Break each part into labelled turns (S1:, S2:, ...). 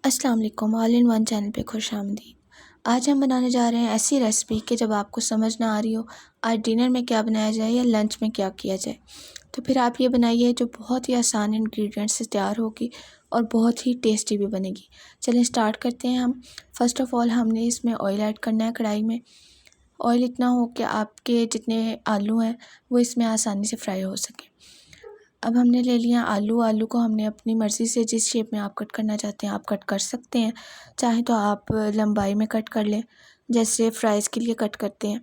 S1: अस्सलाम वालेकुम, all in one channel पे खुश आमदीद। आज हम बनाने जा रहे हैं ऐसी रेसिपी कि जब आपको समझ ना आ रही हो आज डिनर में क्या बनाया जाए या लंच में क्या किया जाए, तो फिर आप ये बनाइए जो बहुत ही आसान इंग्रेडिएंट्स से तैयार होगी और बहुत ही टेस्टी भी बनेगी। चलिए स्टार्ट करते हैं हम। फ़र्स्ट ऑफ़ ऑल हमने इसमें ऑयल ऐड करना है कढ़ाई में। ऑयल इतना हो कि आपके जितने आलू हैं वो इसमें आसानी से फ्राई हो सकें। अब हमने ले लिया आलू को हमने अपनी मर्ज़ी से जिस शेप में आप कट करना चाहते हैं आप कट कर सकते हैं। चाहे तो आप लंबाई में कट कर लें, जैसे फ्राइज़ के लिए कट करते हैं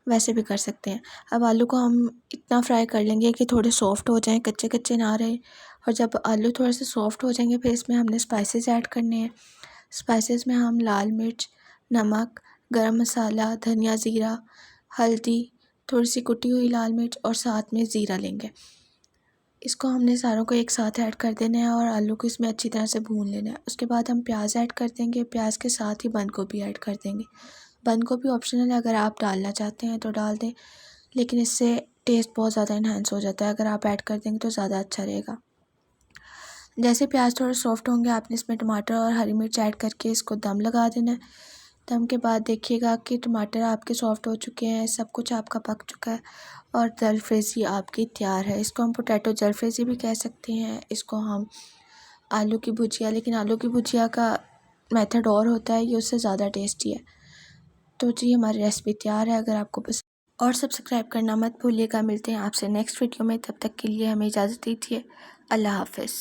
S1: वैसे भी कर सकते हैं। अब आलू को हम इतना फ्राई कर लेंगे कि थोड़े सॉफ्ट हो जाएं, कच्चे कच्चे ना रहे। और जब आलू थोड़े से सॉफ्ट हो जाएंगे फिर इसमें हमने स्पाइसेस ऐड करने हैं। स्पाइसेस में हम लाल मिर्च, नमक, गरम मसाला, धनिया, ज़ीरा, हल्दी, थोड़ी सी कुटी हुई लाल मिर्च और साथ में ज़ीरा लेंगे। इसको हमने सारों को एक साथ ऐड कर देना है और आलू को इसमें अच्छी तरह से भून लेना है। उसके बाद हम प्याज ऐड कर देंगे, प्याज के साथ ही बंद गोभी ऐड कर देंगे। बंद गोभी ऑप्शनल है, अगर आप डालना चाहते हैं तो डाल दें, लेकिन इससे टेस्ट बहुत ज़्यादा इन्हांस हो जाता है। अगर आप ऐड कर देंगे तो ज़्यादा अच्छा रहेगा। जैसे प्याज थोड़े सॉफ्ट होंगे आपने इसमें टमाटर और हरी मिर्च ऐड करके इसको दम लगा देना है। दम के बाद देखिएगा कि टमाटर आपके सॉफ्ट हो चुके हैं, सब कुछ आपका पक चुका है और जलफ्रेज़ी आपकी तैयार है। इसको हम पोटैटो जलफ्रेज़ी भी कह सकते हैं, इसको हम आलू की भुजिया, लेकिन आलू की भुजिया का मेथड और होता है, ये उससे ज़्यादा टेस्टी है। तो जी हमारी रेसिपी तैयार है। अगर आपको पसंद और सब्सक्राइब करना मत भूलिएगा। मिलते हैं आपसे नेक्स्ट वीडियो में, तब तक के लिए हमें इजाज़त दीजिए। अल्लाह हाफ़िज़।